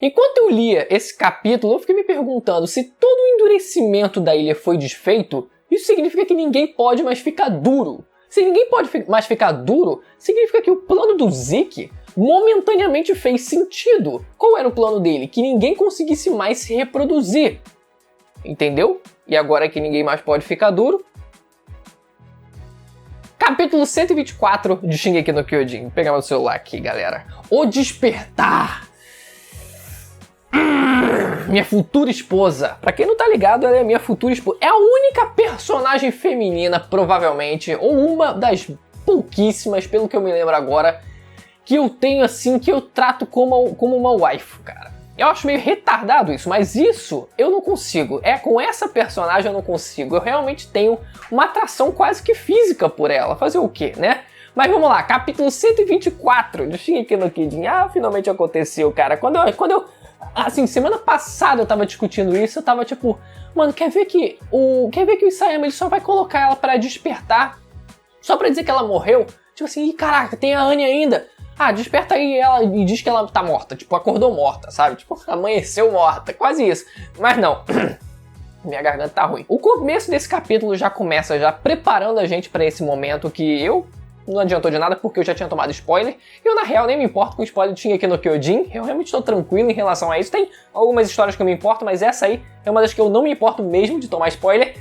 Enquanto eu lia esse capítulo, eu fiquei me perguntando se todo o endurecimento da ilha foi desfeito, isso significa que ninguém pode mais ficar duro. Se ninguém pode mais ficar duro, significa que o plano do Zeke momentaneamente fez sentido. Qual era o plano dele? Que ninguém conseguisse mais se reproduzir. Entendeu? E agora que ninguém mais pode ficar duro... Capítulo 124 de Shingeki no Kyojin. Vou pegar meu celular aqui, galera. O Despertar. Minha futura esposa. Pra quem não tá ligado, ela é a minha futura esposa. É a única personagem feminina, provavelmente, ou uma das pouquíssimas, pelo que eu me lembro agora, que eu tenho assim, que eu trato como uma waifu, cara. Eu acho meio retardado isso, mas isso eu não consigo. Com essa personagem eu não consigo. Eu realmente tenho uma atração quase que física por ela. Fazer o quê, né? Mas vamos lá, capítulo 124 de Shingeki no Kyojin. Finalmente aconteceu, cara. Quando eu assim, semana passada eu tava discutindo isso, eu tava tipo, mano, quer ver que o Isayama ele só vai colocar ela pra despertar só pra dizer que ela morreu? Tipo assim, caraca, tem a Anne ainda. Desperta aí ela e diz que ela tá morta. Tipo, acordou morta, sabe? Tipo, amanheceu morta. Quase isso. Mas não. Minha garganta tá ruim. O começo desse capítulo já começa já preparando a gente pra esse momento que não adiantou de nada porque eu já tinha tomado spoiler. Eu, na real, nem me importo com o spoiler de Shingeki no Kyojin. Eu realmente estou tranquilo em relação a isso. Tem algumas histórias que eu me importo, mas essa aí é uma das que eu não me importo mesmo de tomar spoiler.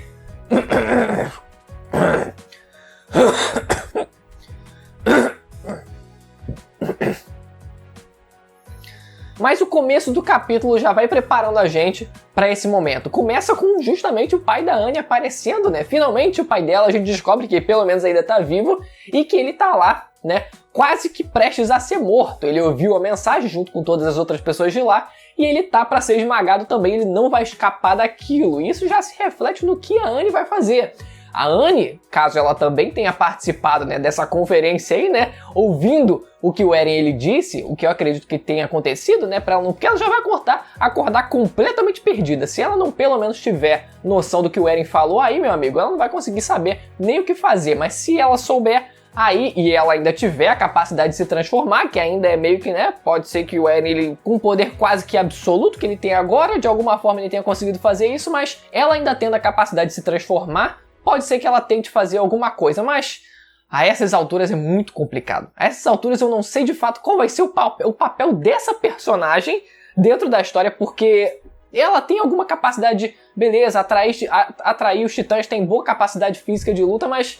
Mas o começo do capítulo já vai preparando a gente para esse momento. Começa com justamente o pai da Anne aparecendo, né? Finalmente o pai dela, a gente descobre que pelo menos ainda tá vivo e que ele tá lá, né? Quase que prestes a ser morto. Ele ouviu a mensagem junto com todas as outras pessoas de lá e ele tá para ser esmagado também, ele não vai escapar daquilo. E isso já se reflete no que a Anne vai fazer. A Anne, caso ela também tenha participado, né, dessa conferência aí, né, ouvindo o que o Eren ele disse, o que eu acredito que tenha acontecido, né, porque ela já vai acordar completamente perdida. Se ela não pelo menos tiver noção do que o Eren falou, aí, meu amigo, ela não vai conseguir saber nem o que fazer. Mas se ela souber aí, e ela ainda tiver a capacidade de se transformar, que ainda é meio que, né, pode ser que o Eren, ele, com um poder quase que absoluto que ele tem agora, de alguma forma ele tenha conseguido fazer isso, mas ela ainda tendo a capacidade de se transformar, pode ser que ela tente fazer alguma coisa, mas a essas alturas é muito complicado. A essas alturas eu não sei de fato qual vai ser o papel dessa personagem dentro da história, porque ela tem alguma capacidade de, beleza, atrair os titãs, tem boa capacidade física de luta, mas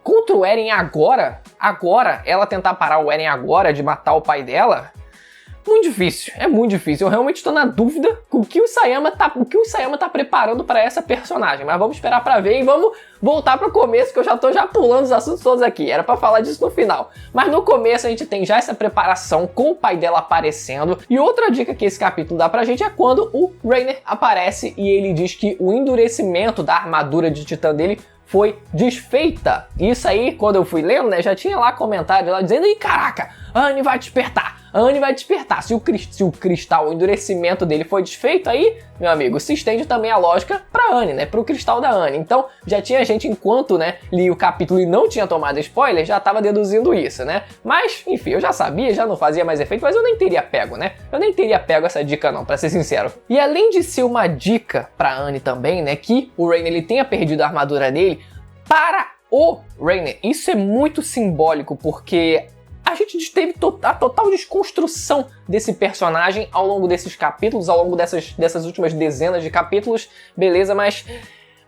contra o Eren agora, ela tentar parar o Eren agora de matar o pai dela, muito difícil, é muito difícil. Eu realmente estou na dúvida com o que o Isayama tá preparando para essa personagem. Mas vamos esperar para ver e vamos voltar para o começo, que eu já tô pulando os assuntos todos aqui. Era para falar disso no final. Mas no começo a gente tem já essa preparação com o pai dela aparecendo. E outra dica que esse capítulo dá pra gente é quando o Reiner aparece e ele diz que o endurecimento da armadura de titã dele foi desfeita. Isso aí, quando eu fui lendo, né, já tinha lá comentário lá dizendo: "Ih, caraca, a Anne vai despertar. A Anne vai despertar." Se o cristal, o endurecimento dele foi desfeito, aí, meu amigo, se estende também a lógica pra Anne, né? Pro cristal da Anne. Então, já tinha gente, enquanto, né, li o capítulo e não tinha tomado spoiler, já tava deduzindo isso, né? Mas, enfim, eu já sabia, já não fazia mais efeito, mas eu nem teria pego, né? Eu nem teria pego essa dica não, pra ser sincero. E além de ser uma dica pra Anne também, né, que o Reiner ele tenha perdido a armadura dele, para o Reiner, isso é muito simbólico, porque a gente teve a total desconstrução desse personagem ao longo desses capítulos, ao longo dessas últimas dezenas de capítulos, beleza, mas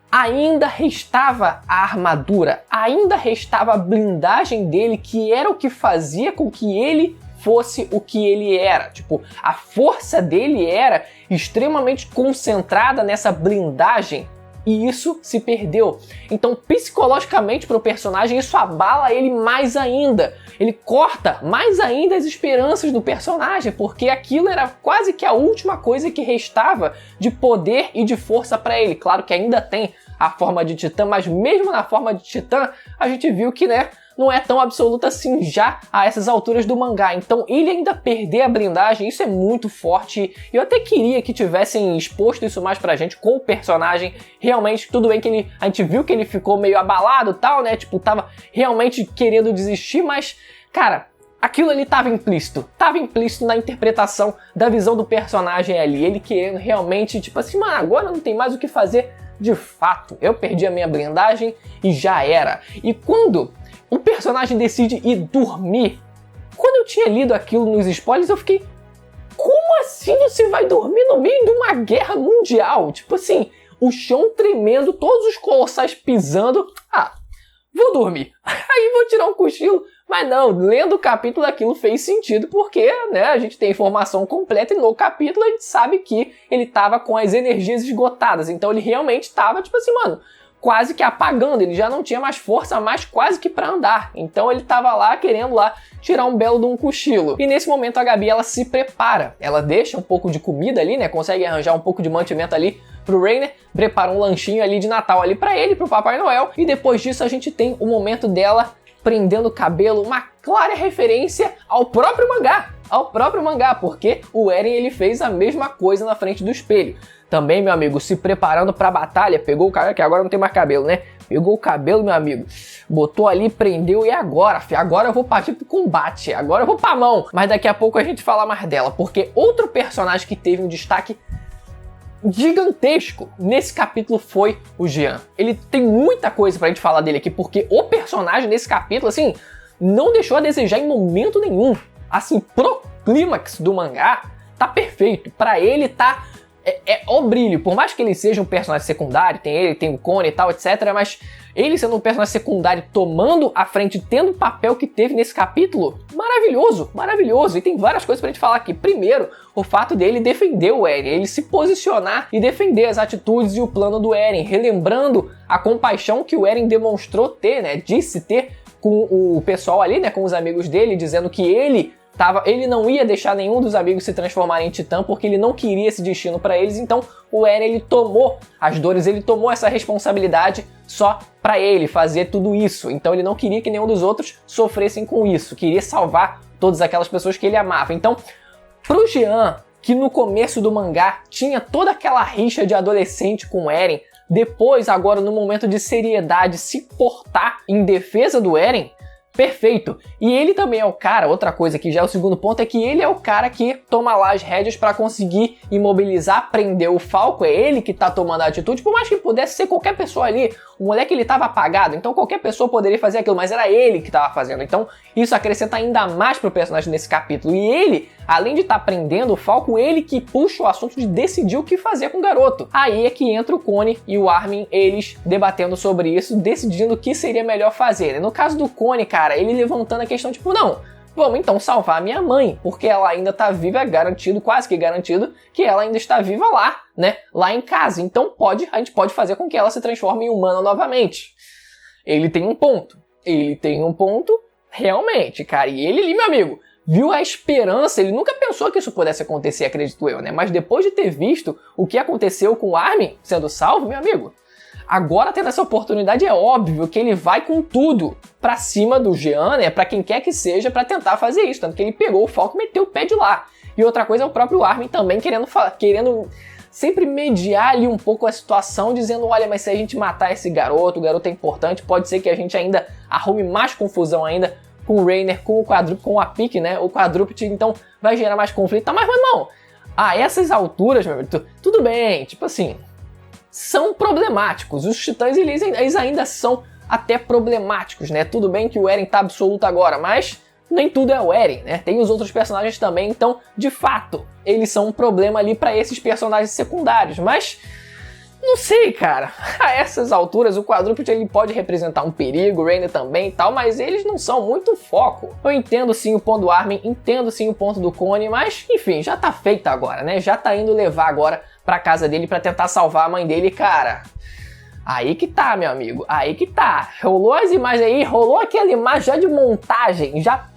ainda restava a armadura, ainda restava a blindagem dele, que era o que fazia com que ele fosse o que ele era. Tipo, a força dele era extremamente concentrada nessa blindagem, e isso se perdeu. Então, psicologicamente para o personagem, isso abala ele mais ainda. Ele corta mais ainda as esperanças do personagem, porque aquilo era quase que a última coisa que restava de poder e de força para ele. Claro que ainda tem a forma de titã, mas mesmo na forma de titã, a gente viu que, né, não é tão absoluta assim já a essas alturas do mangá. Então ele ainda perder a blindagem, isso é muito forte. Eu até queria que tivessem exposto isso mais pra gente com o personagem. Realmente, tudo bem que a gente viu que ele ficou meio abalado e tal, né? Tipo, tava realmente querendo desistir, mas, cara, aquilo ali estava implícito na interpretação da visão do personagem ali, ele querendo realmente, tipo assim, mano, agora não tem mais o que fazer. De fato, eu perdi a minha blindagem e já era. E quando o personagem decide ir dormir, quando eu tinha lido aquilo nos spoilers, eu fiquei, como assim você vai dormir no meio de uma guerra mundial? Tipo assim, o chão tremendo, todos os colossais pisando. Vou dormir. Aí vou tirar um cochilo. Mas não, lendo o capítulo aquilo fez sentido, porque, né, a gente tem informação completa e no capítulo a gente sabe que ele tava com as energias esgotadas. Então ele realmente tava, tipo assim, mano, quase que apagando. Ele já não tinha mais força, mais quase que pra andar. Então ele tava lá querendo lá tirar um belo de um cochilo. E nesse momento a Gabi, ela se prepara. Ela deixa um pouco de comida ali, né, consegue arranjar um pouco de mantimento ali pro Reiner, prepara um lanchinho ali de Natal ali pra ele, pro Papai Noel. E depois disso a gente tem o momento dela prendendo o cabelo, uma clara referência ao próprio mangá, porque o Eren ele fez a mesma coisa na frente do espelho. Também, meu amigo, se preparando pra batalha, pegou o cabelo, que agora não tem mais cabelo, né? Pegou o cabelo, meu amigo, botou ali, prendeu e agora, filho, agora eu vou partir pro combate, agora eu vou pra mão. Mas daqui a pouco a gente fala mais dela, porque outro personagem que teve um destaque gigantesco nesse capítulo foi o Jean. Ele tem muita coisa pra gente falar dele aqui, porque o personagem nesse capítulo, assim, não deixou a desejar em momento nenhum. Assim, pro clímax do mangá, tá perfeito. Pra ele tá o brilho. Por mais que ele seja um personagem secundário, tem ele, tem o Connie e tal, etc. Mas ele sendo um personagem secundário, tomando a frente, tendo o papel que teve nesse capítulo, maravilhoso, maravilhoso. E tem várias coisas pra gente falar aqui. Primeiro, o fato dele defender o Eren, ele se posicionar e defender as atitudes e o plano do Eren, relembrando a compaixão que o Eren demonstrou ter, né, disse ter com o pessoal ali, né, com os amigos dele, dizendo que ele não ia deixar nenhum dos amigos se transformarem em titã porque ele não queria esse destino para eles. Então o Eren, ele tomou as dores, ele tomou essa responsabilidade só para ele fazer tudo isso. Então ele não queria que nenhum dos outros sofressem com isso, queria salvar todas aquelas pessoas que ele amava. Então, pro Jean, que no começo do mangá tinha toda aquela rixa de adolescente com o Eren, depois, agora no momento de seriedade, se portar em defesa do Eren, perfeito. E ele também é o cara, outra coisa que já é o segundo ponto, é que ele é o cara que toma lá as rédeas para conseguir imobilizar, prender o Falco, é ele que tá tomando a atitude, por mais que pudesse ser qualquer pessoa ali, o moleque ele tava apagado, então qualquer pessoa poderia fazer aquilo, mas era ele que tava fazendo, então isso acrescenta ainda mais pro personagem nesse capítulo, e ele, além de estar prendendo o Falco, ele que puxa o assunto de decidir o que fazer com o garoto. Aí é que entra o Connie e o Armin, eles debatendo sobre isso, decidindo o que seria melhor fazer. No caso do Connie, cara, ele levantando a questão tipo, não, vamos então salvar a minha mãe, porque ela ainda tá viva, é garantido, quase que garantido, que ela ainda está viva lá, né, lá em casa. Então a gente pode fazer com que ela se transforme em humana novamente. Ele tem um ponto realmente, cara, e ele ali, meu amigo, viu a esperança, ele nunca pensou que isso pudesse acontecer, acredito eu, né? Mas depois de ter visto o que aconteceu com o Armin sendo salvo, meu amigo, agora tendo essa oportunidade é óbvio que ele vai com tudo pra cima do Jean, né? Pra quem quer que seja, pra tentar fazer isso. Tanto que ele pegou o Falco e meteu o pé de lá. E outra coisa é o próprio Armin também querendo sempre mediar ali um pouco a situação, dizendo, olha, mas se a gente matar esse garoto, o garoto é importante, pode ser que a gente ainda arrume mais confusão ainda com o Reiner, com o Quadrúpede, com a Pique, né? O Quadrúpede, então vai gerar mais conflito. Tá, mas, meu irmão, a essas alturas, meu amigo, tudo bem, tipo assim, são problemáticos. Os titãs, eles ainda são até problemáticos, né? Tudo bem que o Eren tá absoluto agora, mas nem tudo é o Eren, né? Tem os outros personagens também, então, de fato, eles são um problema ali pra esses personagens secundários, mas não sei, cara. A essas alturas, o Quadrúpede ele pode representar um perigo, o Reiner também e tal, mas eles não são muito foco. Eu entendo sim o ponto do Armin, entendo sim o ponto do Connie, mas, enfim, já tá feito agora, né? Já tá indo levar agora pra casa dele pra tentar salvar a mãe dele, cara. Aí que tá, meu amigo, aí que tá. Rolou as imagens aí, rolou aquela imagem já de montagem, já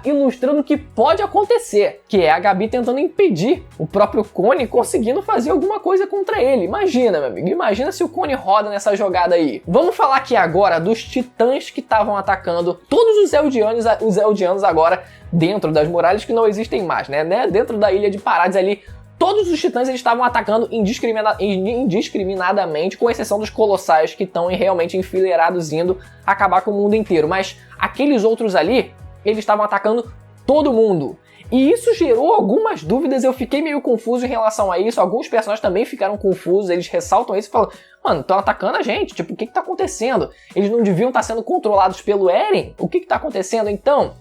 ilustrando o que pode acontecer, que é a Gabi tentando impedir o próprio Connie conseguindo fazer alguma coisa contra ele. Imagina, meu amigo, imagina se o Connie roda nessa jogada aí. Vamos falar aqui agora dos titãs que estavam atacando todos os Eldianos agora dentro das muralhas que não existem mais, né? Dentro da ilha de Parades ali, todos os titãs eles estavam atacando indiscriminadamente, com exceção dos colossais que estão realmente enfileirados indo acabar com o mundo inteiro. Mas aqueles outros ali, eles estavam atacando todo mundo. E isso gerou algumas dúvidas, eu fiquei meio confuso em relação a isso, alguns personagens também ficaram confusos, eles ressaltam isso e falam, mano, estão atacando a gente, tipo, o que tá acontecendo? Eles não deviam estar sendo controlados pelo Eren? O que tá acontecendo? Então,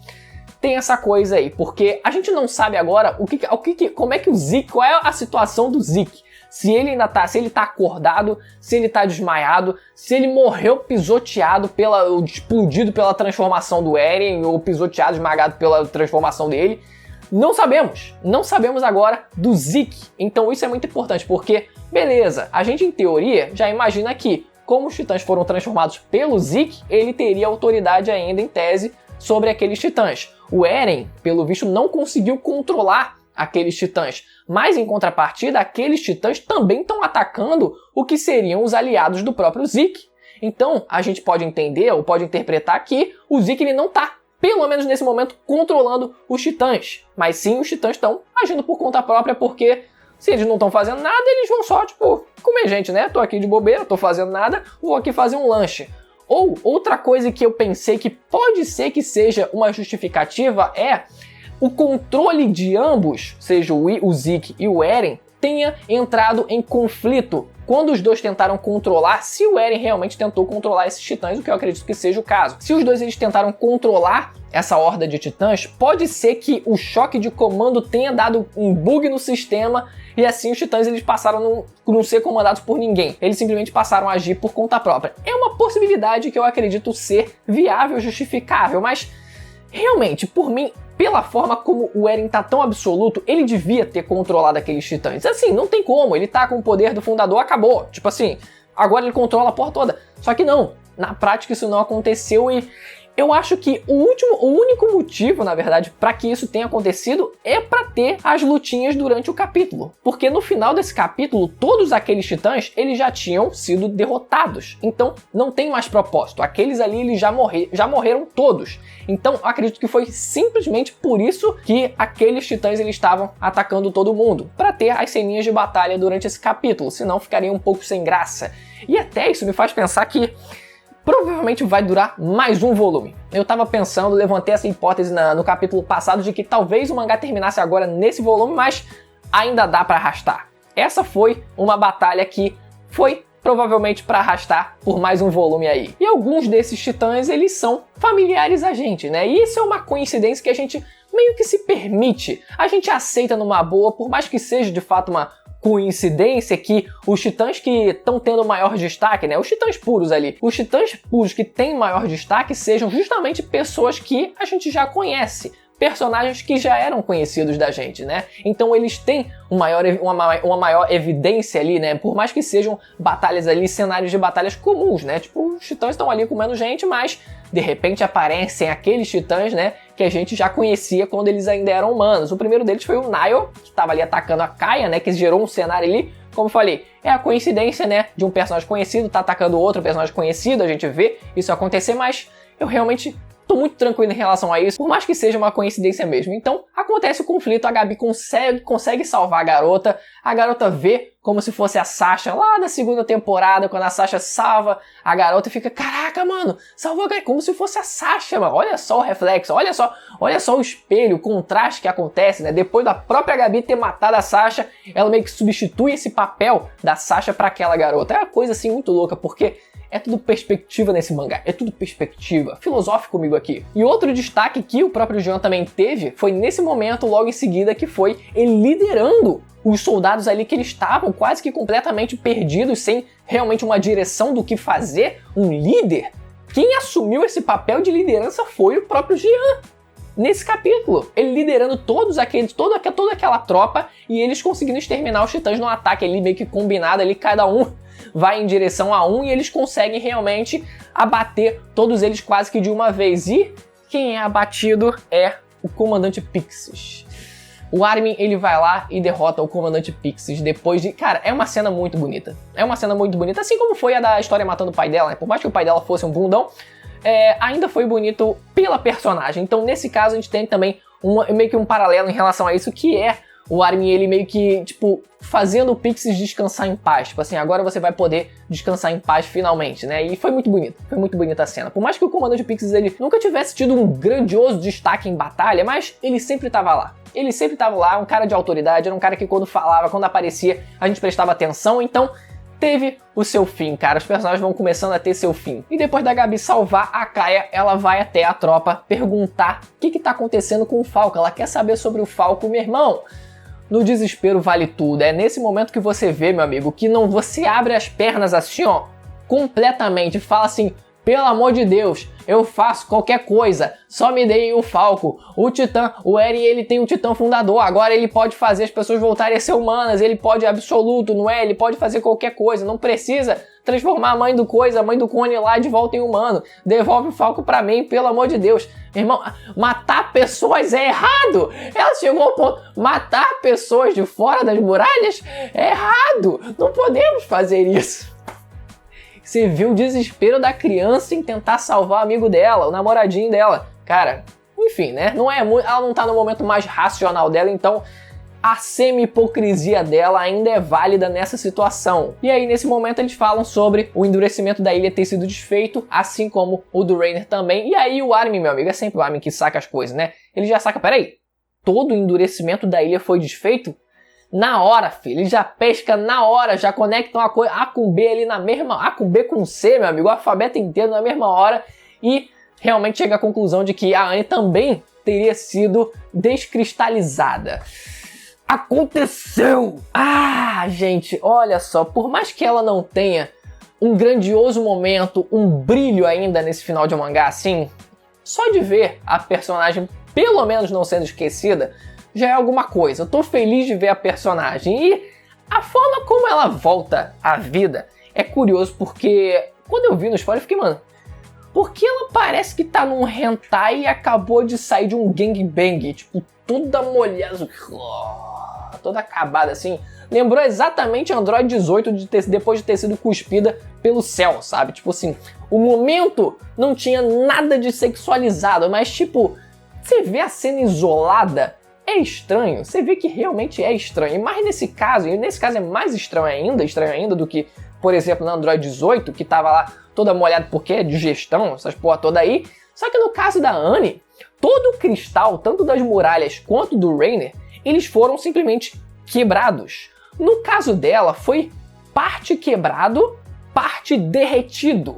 tem essa coisa aí, porque a gente não sabe agora como é que o Zeke, qual é a situação do Zeke. Se ele ainda tá, se ele tá acordado, se ele tá desmaiado, se ele morreu pisoteado explodido pela transformação do Eren, ou pisoteado, esmagado pela transformação dele. Não sabemos agora do Zeke. Então isso é muito importante, porque, beleza, a gente em teoria já imagina que, como os titãs foram transformados pelo Zeke, ele teria autoridade ainda em tese sobre aqueles titãs. O Eren, pelo visto, não conseguiu controlar aqueles titãs, mas em contrapartida, aqueles titãs também estão atacando o que seriam os aliados do próprio Zeke. Então a gente pode entender ou pode interpretar que o Zeke ele não está, pelo menos nesse momento, controlando os titãs, mas sim os titãs estão agindo por conta própria, porque se eles não estão fazendo nada, eles vão só, tipo, comer gente, né? Tô aqui de bobeira, tô fazendo nada, vou aqui fazer um lanche. Ou outra coisa que eu pensei que pode ser que seja uma justificativa é o controle de ambos, seja o Zeke e o Eren, tenha entrado em conflito quando os dois tentaram controlar, se o Eren realmente tentou controlar esses titãs, o que eu acredito que seja o caso. Se os dois eles tentaram controlar essa horda de titãs, pode ser que o choque de comando tenha dado um bug no sistema e assim os titãs eles passaram a não ser comandados por ninguém. Eles simplesmente passaram a agir por conta própria. É uma possibilidade que eu acredito ser viável, justificável, mas realmente, por mim, pela forma como o Eren tá tão absoluto, ele devia ter controlado aqueles titãs. Assim, não tem como, ele tá com o poder do fundador, acabou. Tipo assim, agora ele controla a porra toda. Só que não, na prática isso não aconteceu e eu acho que o único motivo, na verdade, para que isso tenha acontecido é para ter as lutinhas durante o capítulo. Porque no final desse capítulo, todos aqueles titãs, eles já tinham sido derrotados. Então, não tem mais propósito. Aqueles ali, eles já morreram todos. Então, eu acredito que foi simplesmente por isso que aqueles titãs, eles estavam atacando todo mundo. Para ter as ceninhas de batalha durante esse capítulo. Senão, ficaria um pouco sem graça. E até isso me faz pensar que provavelmente vai durar mais um volume. Eu tava pensando, levantei essa hipótese no capítulo passado de que talvez o mangá terminasse agora nesse volume, mas ainda dá pra arrastar. Essa foi uma batalha que foi provavelmente pra arrastar por mais um volume aí. E alguns desses titãs, eles são familiares a gente, né? E isso é uma coincidência que a gente meio que se permite. A gente aceita numa boa, por mais que seja de fato uma coincidência que os titãs que estão tendo maior destaque, né, os titãs puros ali, os titãs puros que têm maior destaque sejam justamente pessoas que a gente já conhece, personagens que já eram conhecidos da gente, né? Então eles têm uma maior evidência ali, né? Por mais que sejam batalhas ali, cenários de batalhas comuns, né? Tipo, os titãs estão ali comendo gente, mas de repente aparecem aqueles titãs, né? Que a gente já conhecia quando eles ainda eram humanos. O primeiro deles foi o Nile, que estava ali atacando a Kaia, né? Que gerou um cenário ali, como eu falei, é a coincidência, né? De um personagem conhecido tá atacando outro personagem conhecido, a gente vê isso acontecer, mas eu realmente tô muito tranquilo em relação a isso, por mais que seja uma coincidência mesmo. Então, acontece o conflito, a Gabi consegue salvar a garota vê como se fosse a Sasha lá da segunda temporada, quando a Sasha salva a garota e fica, caraca, mano, salvou a Gabi, como se fosse a Sasha, mano, olha só o reflexo, olha só o espelho, o contraste que acontece, né, depois da própria Gabi ter matado a Sasha, ela meio que substitui esse papel da Sasha pra aquela garota. É uma coisa assim muito louca, porque é tudo perspectiva nesse mangá, é tudo perspectiva, filosófico comigo aqui. E outro destaque que o próprio Jean também teve foi nesse momento, logo em seguida, que foi ele liderando os soldados ali que eles estavam quase que completamente perdidos, sem realmente uma direção do que fazer, um líder. Quem assumiu esse papel de liderança foi o próprio Jean. Nesse capítulo, ele liderando toda aquela tropa e eles conseguindo exterminar os titãs no ataque ali, meio que combinado ali, cada um vai em direção a um e eles conseguem realmente abater todos eles quase que de uma vez. E quem é abatido é o comandante Pixis. O Armin, ele vai lá e derrota o comandante Pixis depois de... Cara, é uma cena muito bonita. É uma cena muito bonita, assim como foi a da história matando o pai dela, né? Por mais que o pai dela fosse um bundão, ainda foi bonito pela personagem. Então, nesse caso, a gente tem também meio que um paralelo em relação a isso, que é o Armin, ele meio que, tipo, fazendo o Pixis descansar em paz. Tipo assim, agora você vai poder descansar em paz finalmente, né? E foi muito bonita a cena. Por mais que o comandante Pixis, ele nunca tivesse tido um grandioso destaque em batalha, mas ele sempre tava lá. Ele sempre tava lá, um cara de autoridade, era um cara que quando falava, quando aparecia, a gente prestava atenção, então teve o seu fim, cara. Os personagens vão começando a ter seu fim. E depois da Gabi salvar a Kaia, ela vai até a tropa perguntar o que tá acontecendo com o Falco. Ela quer saber sobre o Falco, meu irmão. No desespero vale tudo. É nesse momento que você vê, meu amigo, que não você abre as pernas assim, ó, completamente, fala assim: pelo amor de Deus, eu faço qualquer coisa, só me deem o Falco. O Titã, o Eren, ele tem o Titã fundador, agora ele pode fazer as pessoas voltarem a ser humanas, ele pode absoluto, não é? Ele pode fazer qualquer coisa, não precisa transformar a mãe do Coisa, a mãe do Cone lá de volta em humano. Devolve o Falco pra mim, pelo amor de Deus. Meu irmão, matar pessoas é errado. Ela chegou ao ponto, matar pessoas de fora das muralhas é errado. Não podemos fazer isso. Você viu o desespero da criança em tentar salvar o amigo dela, o namoradinho dela. Cara, enfim, né? Não é muito, ela não tá no momento mais racional dela, então a semi-hipocrisia dela ainda é válida nessa situação. E aí, nesse momento, eles falam sobre o endurecimento da ilha ter sido desfeito, assim como o do Reiner também. E aí o Armin, meu amigo, é sempre o Armin que saca as coisas, né? Ele já saca, peraí, todo o endurecimento da ilha foi desfeito? Na hora, filho, ele já pesca na hora, já conectam a coisa A com B ali na mesma, A com B com C, meu amigo, o alfabeto inteiro na mesma hora, e realmente chega à conclusão de que a Anne também teria sido descristalizada. Aconteceu! Ah, gente, olha só, por mais que ela não tenha um grandioso momento, um brilho ainda nesse final de mangá assim, só de ver a personagem pelo menos não sendo esquecida, já é alguma coisa. Eu tô feliz de ver a personagem. E a forma como ela volta à vida é curioso, porque quando eu vi no spoiler eu fiquei, mano, por que ela parece que tá num hentai e acabou de sair de um gangbang? Tipo, toda molhada, toda acabada assim. Lembrou exatamente Android 18 depois de ter sido cuspida pelo céu, sabe? Tipo assim, o momento não tinha nada de sexualizado, mas tipo, você vê a cena isolada, é estranho, você vê que realmente é estranho. Mas nesse caso é mais estranho ainda do que, por exemplo, no Android 18, que tava lá toda molhada porque é digestão, essas porra toda aí. Só que no caso da Anne, todo o cristal, tanto das muralhas quanto do Reiner, eles foram simplesmente quebrados. No caso dela, foi parte quebrado, parte derretido.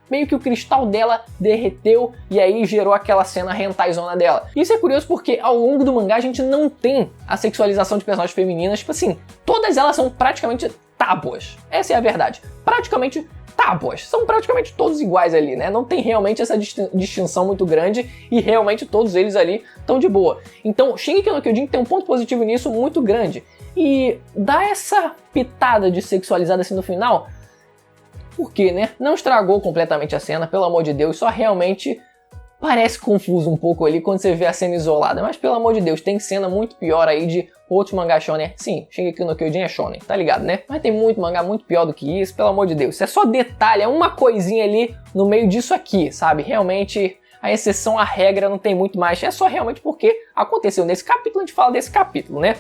Meio que o cristal dela derreteu e aí gerou aquela cena hentaizona dela. Isso é curioso porque ao longo do mangá a gente não tem a sexualização de personagens femininas. Tipo assim, todas elas são praticamente tábuas. Essa é a verdade. Praticamente tábuas. São praticamente todos iguais ali, né? Não tem realmente essa distinção muito grande e realmente todos eles ali estão de boa. Então, Shingeki no Kyojin tem um ponto positivo nisso muito grande. E dá essa pitada de sexualizada assim no final, porque, né, não estragou completamente a cena, pelo amor de Deus, só realmente parece confuso um pouco ali quando você vê a cena isolada, mas pelo amor de Deus, tem cena muito pior aí de outros mangá shonen. Sim, Shingeki no Kyojin é shonen, tá ligado, né? Mas tem muito mangá muito pior do que isso, pelo amor de Deus. Isso é só detalhe, é uma coisinha ali no meio disso aqui, sabe? Realmente, a exceção à regra não tem muito mais, é só realmente porque aconteceu nesse capítulo, a gente fala desse capítulo, né?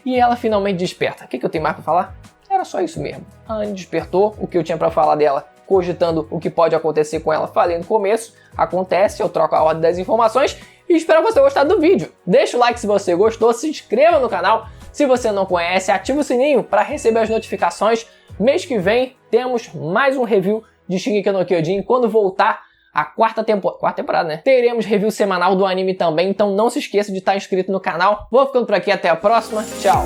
E ela finalmente desperta. O que eu tenho mais pra falar? Era só isso mesmo. A Anne despertou, o que eu tinha pra falar dela, cogitando o que pode acontecer com ela, falei no começo, acontece, eu troco a ordem das informações e espero você gostar do vídeo. Deixa o like se você gostou, se inscreva no canal se você não conhece, ativa o sininho para receber as notificações. Mês que vem temos mais um review de Shingeki no Kyojin. Quando voltar a quarta temporada, né? Teremos review semanal do anime também, então não se esqueça de estar inscrito no canal. Vou ficando por aqui, até a próxima, tchau!